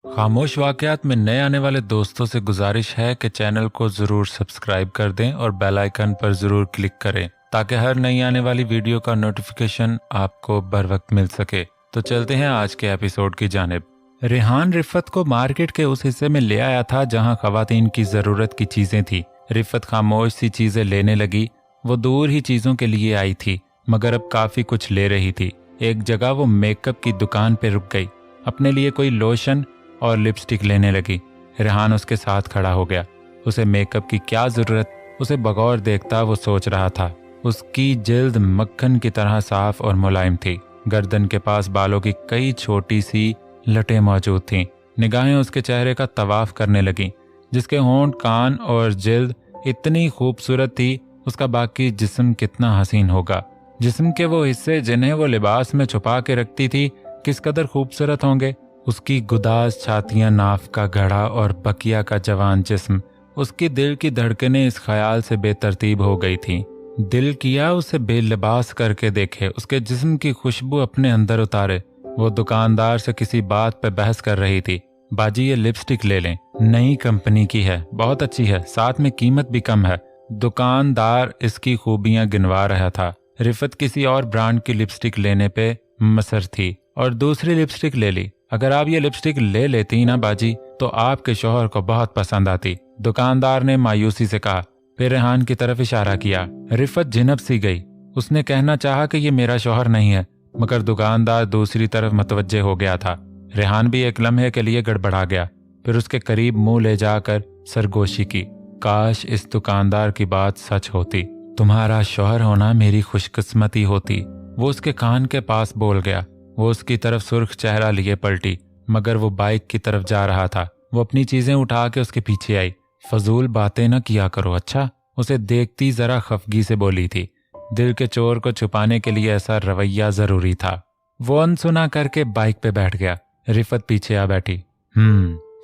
खामोश वाकयात में नए आने वाले दोस्तों से गुजारिश है कि चैनल को ज़रूर सब्सक्राइब कर दें और बेल आइकन पर ज़रूर क्लिक करें ताकि हर नई आने वाली वीडियो का नोटिफिकेशन आपको बर वक्त मिल सके। तो चलते हैं आज के एपिसोड की जानिब। रेहान रिफत को मार्केट के उस हिस्से में ले आया था जहां खवातीन की ज़रूरत की चीज़ें थी। रिफत खामोश सी चीज़ें लेने लगी। वो दूर ही चीज़ों के लिए आई थी मगर अब काफ़ी कुछ ले रही थी। एक जगह वो मेकअप की दुकान पे रुक गई। अपने लिए कोई लोशन और लिपस्टिक लेने लगी। रेहान उसके साथ खड़ा हो गया। उसे मेकअप की क्या जरूरत, उसे बगौर देखता वो सोच रहा था। उसकी जिल्द मक्खन की तरह साफ और मुलायम थी। गर्दन के पास बालों की कई छोटी सी लटें मौजूद थीं। निगाहें उसके चेहरे का तवाफ करने लगीं, जिसके होंठ, कान और जिल्द इतनी खूबसूरत थी। उसका बाकी जिस्म कितना हसीन होगा। जिस्म के वो हिस्से जिन्हें वो लिबास में छुपा के रखती थी किस कदर खूबसूरत होंगे। उसकी गुदाज छातियां, नाफ का घड़ा और बकिया का जवान जिस्म। उसकी दिल की धड़कनें इस ख्याल से बेतरतीब हो गई थीं। दिल किया उसे बेलिबास करके देखे, उसके जिस्म की खुशबू अपने अंदर उतारे। वो दुकानदार से किसी बात पे बहस कर रही थी। बाजी, ये लिपस्टिक ले लें, नई कंपनी की है, बहुत अच्छी है, साथ में कीमत भी कम है। दुकानदार इसकी खूबियां गिनवा रहा था। रिफत किसी और ब्रांड की लिपस्टिक लेने पे मसर थी और दूसरी लिपस्टिक ले ली। अगर आप ये लिपस्टिक ले लेती ना बाजी तो आपके शौहर को बहुत पसंद आती, दुकानदार ने मायूसी से कहा। फिर रेहान की तरफ इशारा किया। रिफत जिनब सी गई। उसने कहना चाहा कि ये मेरा शौहर नहीं है, मगर दुकानदार दूसरी तरफ मतवज्जे हो गया था। रेहान भी एक लम्हे के लिए गड़बड़ा गया। फिर उसके करीब मुंह ले जाकर सरगोशी की। काश इस दुकानदार की बात सच होती। तुम्हारा शौहर होना मेरी खुशकिस्मती होती, वो उसके कान के पास बोल गया। वो उसकी तरफ सुर्ख चेहरा लिए पलटी, मगर वो बाइक की तरफ जा रहा था। वो अपनी चीजें उठा के उसके पीछे आई। फजूल बातें न किया करो, अच्छा? उसे देखती जरा खफगी से बोली थी। दिल के चोर को छुपाने के लिए ऐसा रवैया जरूरी था। वो अनसुना करके बाइक पे बैठ गया। रिफत पीछे आ बैठी।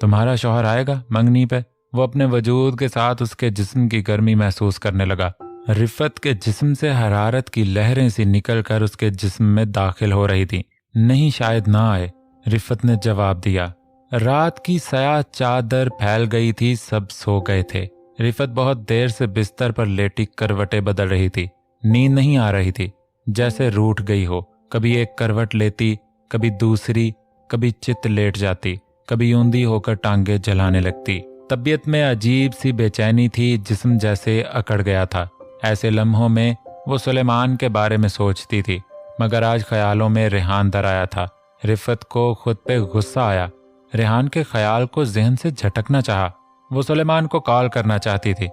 तुम्हारा शौहर आएगा मंगनी पे? वो अपने वजूद के साथ उसके जिस्म की गर्मी महसूस करने लगा। रिफत के जिस्म से हरारत की लहरें सी निकलकर उसके जिस्म में दाखिल हो रही थी। नहीं, शायद ना आए, रिफत ने जवाब दिया। रात की सया चादर फैल गई थी, सब सो गए थे। रिफत बहुत देर से बिस्तर पर लेटी करवटें बदल रही थी। नींद नहीं आ रही थी, जैसे रूठ गई हो। कभी एक करवट लेती, कभी दूसरी, कभी चित लेट जाती, कभी ऊंधी होकर टांगे जलाने लगती। तबीयत में अजीब सी बेचैनी थी, जिस्म जैसे अकड़ गया था। ऐसे लम्हों में वो सुलेमान के बारे में सोचती थी, मगर आज ख्यालों में रेहान दर आया था। रिफत को खुद पे गुस्सा आया। रेहान के ख्याल को जहन से झटकना चाहा। वो सुलेमान को कॉल करना चाहती थी।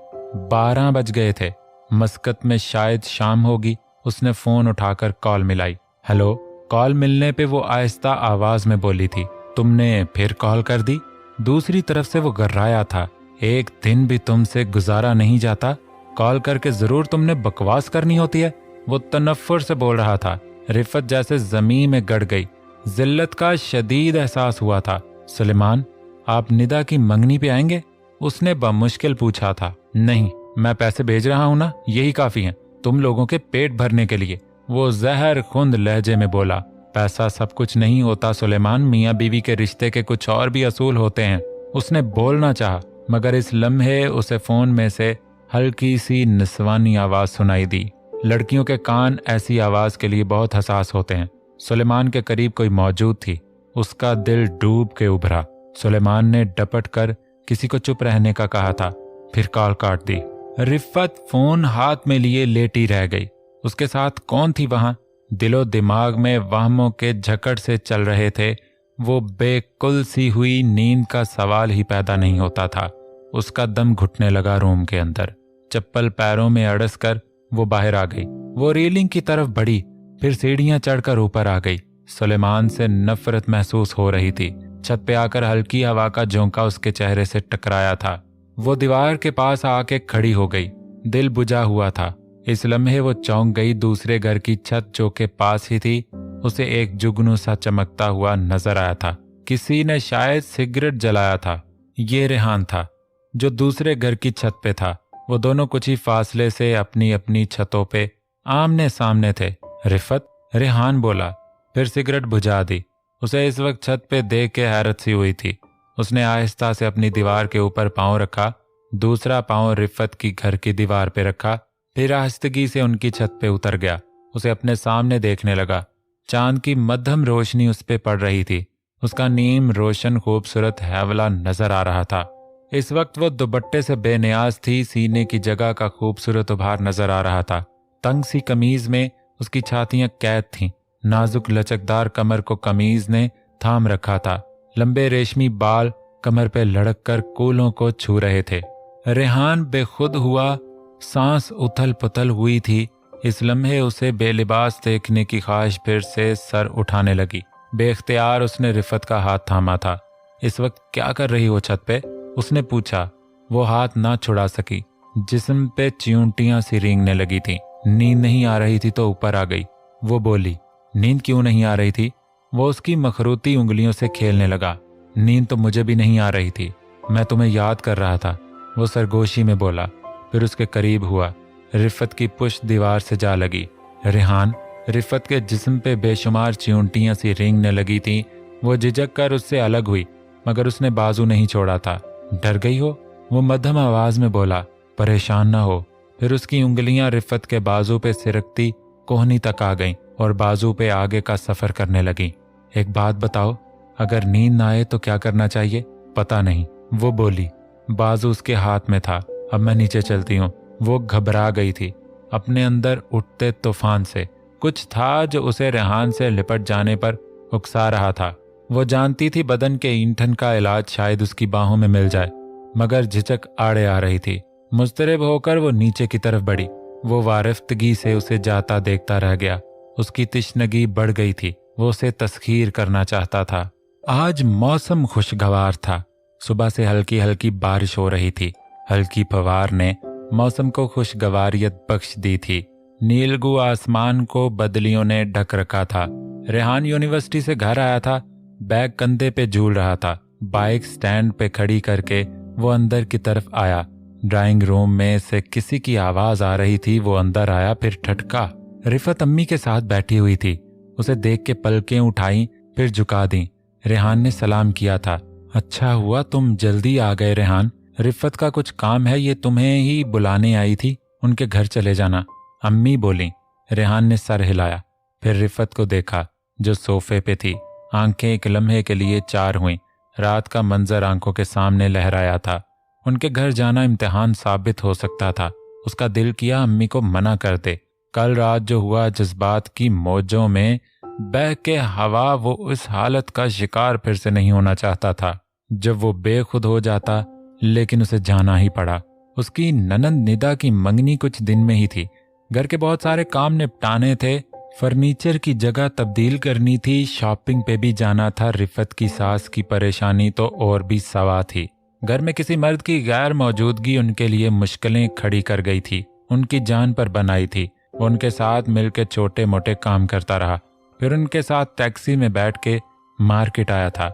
12 बज गए थे। मस्कत में शायद शाम होगी। उसने फोन उठाकर कॉल मिलाई। हेलो। कॉल मिलने पे वो आहिस्ता आवाज में बोली थी, तुमने फिर कॉल कर दी? दूसरी तरफ से वो गर्राया था। एक दिन भी तुमसे गुजारा नहीं जाता? कॉल करके जरूर तुमने बकवास करनी होती है। वो तनफ्फुर से बोल रहा था। रिफत जैसे जमीन में गड़ गई। जिल्लत का शदीद एहसास हुआ था। सुलेमान, आप निदा की मंगनी पे आएंगे? उसने बमुश्किल पूछा था। नहीं, मैं पैसे भेज रहा हूं ना, यही काफी है तुम लोगों के पेट भरने के लिए, वो जहर खुंद लहजे में बोला। पैसा सब कुछ नहीं होता सुलेमान, मियाँ बीवी के रिश्ते के कुछ और भी असूल होते हैं। उसने बोलना चाहा, मगर इस लम्हे उसे फोन में से हल्की सी निस्वानी आवाज सुनाई दी। लड़कियों के कान ऐसी आवाज के लिए बहुत हसास होते हैं। सुलेमान के करीब कोई मौजूद थी। उसका दिल डूब के उभरा। सुलेमान ने डपट कर किसी को चुप रहने का कहा था, फिर कॉल काट दी। रिफत फोन हाथ में लिए लेटी रह गई। उसके साथ कौन थी वहां? दिलो दिमाग में वहमों के झकड़ से चल रहे थे। वो बेकुल सी हुई नींद का सवाल ही पैदा नहीं होता था। उसका दम घुटने लगा रूम के अंदर। चप्पल पैरों में अड़स कर वो बाहर आ गई। वो रेलिंग की तरफ बढ़ी, फिर सीढ़ियां चढ़कर ऊपर आ गई। सुलेमान से नफरत महसूस हो रही थी। छत पे आकर हल्की हवा का झोंका उसके चेहरे से टकराया था। वो दीवार के पास आके खड़ी हो गई। दिल बुझा हुआ था। इस लम्हे वो चौंक गई। दूसरे घर की छत जो के पास ही थी, उसे एक जुगनू सा चमकता हुआ नजर आया था। किसी ने शायद सिगरेट जलाया था। ये रेहान था जो दूसरे घर की छत पे था। वो दोनों कुछ ही फासले से अपनी अपनी छतों पे आमने सामने थे। रिफत, रेहान बोला, फिर सिगरेट बुझा दी। उसे इस वक्त छत पे देख के हैरत सी हुई थी। उसने आहिस्ता से अपनी दीवार के ऊपर पांव रखा, दूसरा पांव रिफत की घर की दीवार पे रखा, फिर आहिस्तगी से उनकी छत पे उतर गया। उसे अपने सामने देखने लगा। चांद की मध्यम रोशनी उस पे पड़ रही थी। उसका नीम रोशन खूबसूरत हैवला नजर आ रहा था। इस वक्त वो दुपट्टे से बेनियाज थी। सीने की जगह का खूबसूरत उभार नजर आ रहा था। तंग सी कमीज में उसकी छातियां कैद थीं। नाजुक लचकदार कमर को कमीज ने थाम रखा था। लंबे रेशमी बाल कमर पे लड़क कर कूलों को छू रहे थे। रेहान बेखुद हुआ, सांस उथल पुथल हुई थी। इस लम्हे उसे बेलिबास देखने की ख्वाहिश फिर से सर उठाने लगी। बेख्तियार उसने रिफत का हाथ थामा था। इस वक्त क्या कर रही हो छत पे? उसने पूछा। वो हाथ ना छुड़ा सकी। जिस्म पे चियूंटियां सी रेंगने लगी थी। नींद नहीं आ रही थी तो ऊपर आ गई। वो बोली, नींद क्यों नहीं आ रही थी? वो उसकी मखरूती उंगलियों से खेलने लगा। नींद तो मुझे भी नहीं आ रही थी, मैं तुम्हें याद कर रहा था, वो सरगोशी में बोला। फिर उसके करीब हुआ। रिफत की पुश्त दीवार से जा लगी। रेहान, रिफत के जिस्म पे बेशुमार चियूंटियां सी रेंगने लगी थी। वो झिझक कर उससे अलग हुई, मगर उसने बाजू नहीं छोड़ा था। डर गई हो? वो मध्यम आवाज में बोला। परेशान ना हो। फिर उसकी उंगलियां रिफत के बाजू पे सिरकती कोहनी तक आ गईं और बाजू पे आगे का सफर करने लगी। एक बात बताओ, अगर नींद ना आए तो क्या करना चाहिए? पता नहीं, वो बोली। बाजू उसके हाथ में था। अब मैं नीचे चलती हूँ। वो घबरा गई थी अपने अंदर उठते तूफान से। कुछ था जो उसे रेहान से लिपट जाने पर उकसा रहा था। वो जानती थी बदन के ईंधन का इलाज शायद उसकी बाहों में मिल जाए, मगर झिझक आड़े आ रही थी। मुस्तरब होकर वो नीचे की तरफ बढ़ी। वो वारिफ्तगी से उसे जाता देखता रह गया। उसकी तिश्नगी बढ़ गई थी। वो उसे तस्खीर करना चाहता था। आज मौसम खुशगवार था। सुबह से हल्की हल्की बारिश हो रही थी। हल्की फवार ने मौसम को खुशगवारियत बख्श दी थी। नीलगू आसमान को बदलियों ने ढक रखा था। रेहान यूनिवर्सिटी से घर आया था। बैग कंधे पे झूल रहा था। बाइक स्टैंड पे खड़ी करके वो अंदर की तरफ आया। ड्राइंग रूम में से किसी की आवाज आ रही थी। वो अंदर आया, फिर ठटका। रिफत अम्मी के साथ बैठी हुई थी। उसे देख के पलकें उठाई, फिर झुका दी। रेहान ने सलाम किया था। अच्छा हुआ तुम जल्दी आ गए रेहान, रिफत का कुछ काम है, ये तुम्हें ही बुलाने आई थी, उनके घर चले जाना, अम्मी बोली। रेहान ने सर हिलाया, फिर रिफत को देखा जो सोफे पे थी। आंखें एक लम्हे के लिए चार हुईं। रात का मंजर आंखों के सामने लहराया था। उनके घर जाना इम्तिहान साबित हो सकता था। उसका दिल किया अम्मी को मना कर दे। कल रात जो हुआ, जज्बात की मौजों में बह के हवा, वो उस हालत का शिकार फिर से नहीं होना चाहता था जब वो बेखुद हो जाता, लेकिन उसे जाना ही पड़ा। उसकी ननंद निदा की मंगनी कुछ दिन में ही थी। घर के बहुत सारे काम निपटाने थे। फर्नीचर की जगह तब्दील करनी थी। शॉपिंग पे भी जाना था। रिफत की सास की परेशानी तो और भी सवा थी। घर में किसी मर्द की गैर मौजूदगी उनके लिए मुश्किलें खड़ी कर गई थी। उनकी जान पर बनाई थी। वो उनके साथ मिलकर छोटे मोटे काम करता रहा। फिर उनके साथ टैक्सी में बैठ के मार्केट आया था।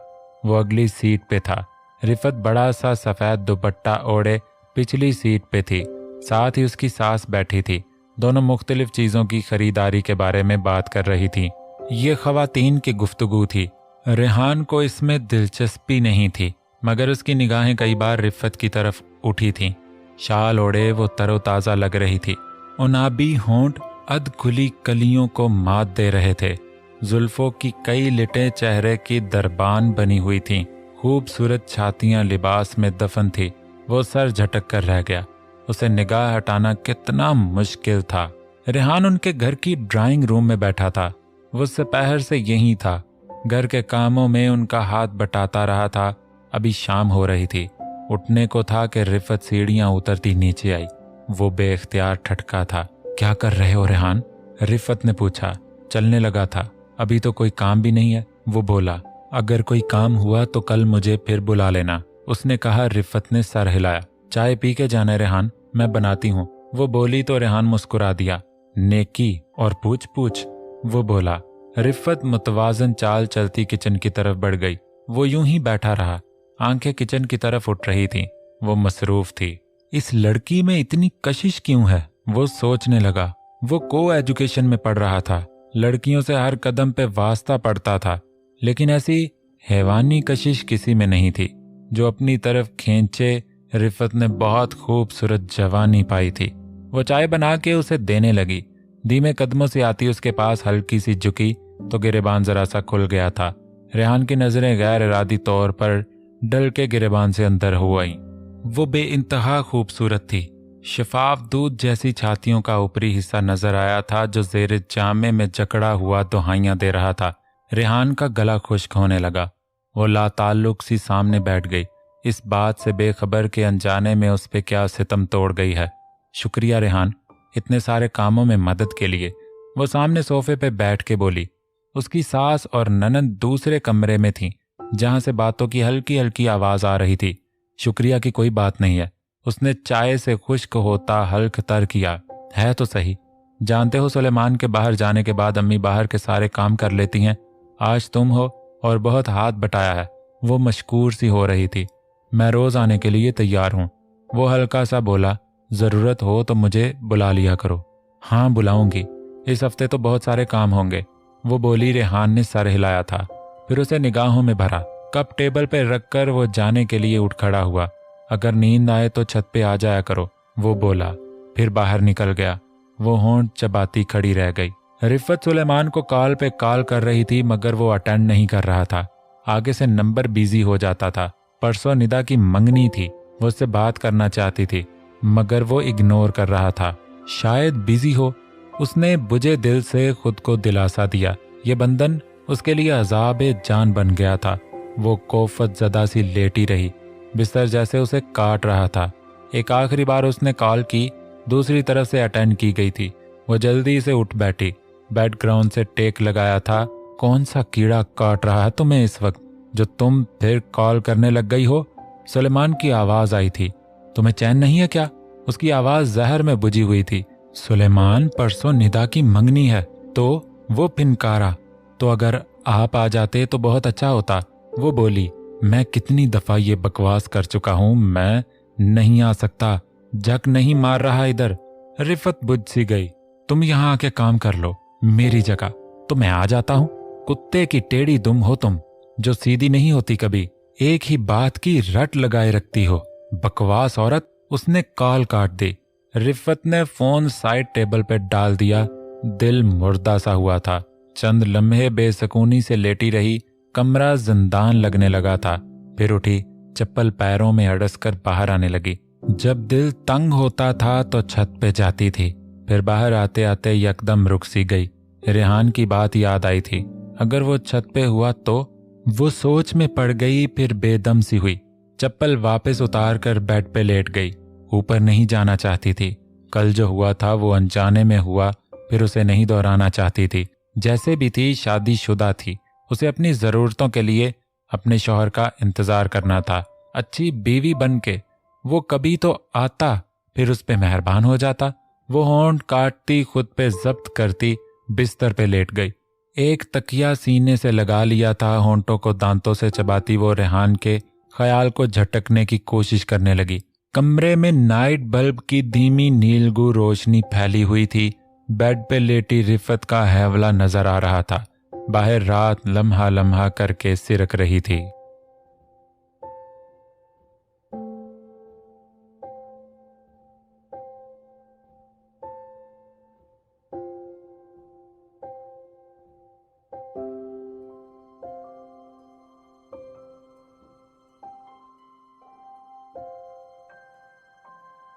वो अगली सीट पे था। रिफत बड़ा सा सफेद दुपट्टा ओढ़े पिछली सीट पे थी। साथ ही उसकी सास बैठी थी। दोनों मुख्तलिफ चीजों की खरीदारी के बारे में बात कर रही थी। ये खवातीन की गुफ्तगू थी। रेहान को इसमें दिलचस्पी नहीं थी, मगर उसकी निगाहें कई बार रिफत की तरफ उठी थीं। शाल ओढ़े वो तरोताजा लग रही थी। उनाबी होंठ अध खुली कलियों को मात दे रहे थे। जुल्फों की कई लिटें चेहरे की दरबान बनी हुई थीं। खूबसूरत छातियां लिबास में दफन थी। वो सर झटक कर रह गया। उसे निगाह हटाना कितना मुश्किल था। रेहान उनके घर की ड्राइंग रूम में बैठा था। वो दोपहर से यहीं था। घर के कामों में उनका हाथ बटाता रहा था। अभी शाम हो रही थी। उठने को था कि रिफत सीढ़ियां उतरती नीचे आई। वो बेख्तियार ठटका था। क्या कर रहे हो रेहान? रिफत ने पूछा। चलने लगा था, अभी तो कोई काम भी नहीं है, वो बोला। अगर कोई काम हुआ तो कल मुझे फिर बुला लेना, उसने कहा। रिफत ने सर हिलाया। चाय पी के जाना है रेहान, मैं बनाती हूँ, वो बोली तो रेहान मुस्कुरा दिया। नेकी और पूछ पूछ, वो बोला। रिफत मुतवाजन चाल चलती किचन की तरफ बढ़ गई। वो यूं ही बैठा रहा। आंखें किचन की तरफ उठ रही थीं। वो मसरूफ थी। इस लड़की में इतनी कशिश क्यों है, वो सोचने लगा। वो को एजुकेशन में पढ़ रहा था। लड़कियों से हर कदम पे वास्ता पड़ता था, लेकिन ऐसी हैवानी कशिश किसी में नहीं थी। जो अपनी तरफ खींचे। रिफत ने बहुत खूबसूरत जवानी पाई थी। वो चाय बना के उसे देने लगी। धीमे कदमों से आती उसके पास हल्की सी झुकी तो गिरेबान जरा सा खुल गया था। रेहान की नजरें गैर इरादी तौर पर डल के गिरेबान से अंदर हो आईं। वो बेइंतहा खूबसूरत थी। शफाफ दूध जैसी छातियों का ऊपरी हिस्सा नजर आया था जो जेर जामे में जकड़ा हुआ दुहाइयां दे रहा था। रेहान का गला खुश्क होने लगा। वो लाताल्लुक सी सामने बैठ गई, इस बात से बेखबर के अनजाने में उस पे क्या सितम तोड़ गई है। शुक्रिया रेहान, इतने सारे कामों में मदद के लिए। वो सामने सोफे पे बैठ के बोली। उसकी सास और ननद दूसरे कमरे में थीं, जहां से बातों की हल्की हल्की आवाज आ रही थी। शुक्रिया की कोई बात नहीं है, उसने चाय से खुश्क होता हल्क तर किया। है तो सही। जानते हो सुलेमान के बाहर जाने के बाद अम्मी बाहर के सारे काम कर लेती हैं। आज तुम हो और बहुत हाथ बटाया है। वो मशकूर सी हो रही थी। मैं रोज आने के लिए तैयार हूं। वो हल्का सा बोला, जरूरत हो तो मुझे बुला लिया करो। हाँ बुलाऊंगी, इस हफ्ते तो बहुत सारे काम होंगे। वो बोली। रेहान ने सर हिलाया था, फिर उसे निगाहों में भरा। कप टेबल पर रखकर वो जाने के लिए उठ खड़ा हुआ। अगर नींद आए तो छत पे आ जाया करो, वो बोला, फिर बाहर निकल गया। वो होंठ चबाती खड़ी रह गई। रिफत सुलेमान को कॉल पे कॉल कर रही थी मगर वो अटेंड नहीं कर रहा था। आगे से नंबर बिजी हो जाता था। परसों निदा की मंगनी थी, वो उससे बात करना चाहती थी मगर वो इग्नोर कर रहा था। शायद बिजी हो। उसने बुझे दिल से खुद को दिलासा दिया। ये बंधन उसके लिए अजाबे जान बन गया था। वो कोफत ज़दा सी लेटी रही, बिस्तर जैसे उसे काट रहा था। एक आखिरी बार उसने कॉल की, दूसरी तरफ से अटेंड की गई थी। वो जल्दी से उठ बैठी, बैकग्राउंड से टेक लगाया था। कौन सा कीड़ा काट रहा है तुम्हें इस वक्त, जो तुम फिर कॉल करने लग गई हो? सुलेमान की आवाज आई थी। तुम्हें चैन नहीं है क्या? उसकी आवाज जहर में बुझी हुई थी। सुलेमान, परसों निदा की मंगनी है। तो वो फिनकारा। तो अगर आप आ जाते तो बहुत अच्छा होता। वो बोली, मैं कितनी दफा ये बकवास कर चुका हूं, मैं नहीं आ सकता। जक नहीं मार रहा इधर। रिफत बुझ सी गई। तुम यहाँ आके काम कर लो मेरी जगह, तो मैं आ जाता हूँ। कुत्ते की टेढ़ी दुम हो तुम, जो सीधी नहीं होती कभी। एक ही बात की रट लगाए रखती हो। बकवास औरत। उसने कॉल काट दी। रिफत ने फोन साइड टेबल पे डाल दिया। दिल मुर्दा सा हुआ था। चंद लम्हे बेसकूनी से लेटी रही। कमरा जिंदान लगने लगा था। फिर उठी, चप्पल पैरों में अड़सकर बाहर आने लगी। जब दिल तंग होता था तो छत पे जाती थी, फिर बाहर आते आते यकदम रुक सी गई। रेहान की बात याद आई थी। अगर वो छत पे हुआ तो? वो सोच में पड़ गई, फिर बेदम सी हुई। चप्पल वापस उतार कर बेड पे लेट गई। ऊपर नहीं जाना चाहती थी। कल जो हुआ था वो अनजाने में हुआ, फिर उसे नहीं दोहराना चाहती थी। जैसे भी थी शादीशुदा थी। उसे अपनी जरूरतों के लिए अपने शौहर का इंतजार करना था। अच्छी बीवी बन के वो कभी तो आता, फिर उस पे मेहरबान हो जाता। वो होंठ काटती, खुद पे जब्त करती, बिस्तर पे लेट गई। एक तकिया सीने से लगा लिया था। होंठों को दांतों से चबाती वो रेहान के ख्याल को झटकने की कोशिश करने लगी। कमरे में नाइट बल्ब की धीमी नीलगू रोशनी फैली हुई थी। बेड पे लेटी रिफत का हैवला नजर आ रहा था। बाहर रात लम्हा लम्हा करके सिरक रही थी।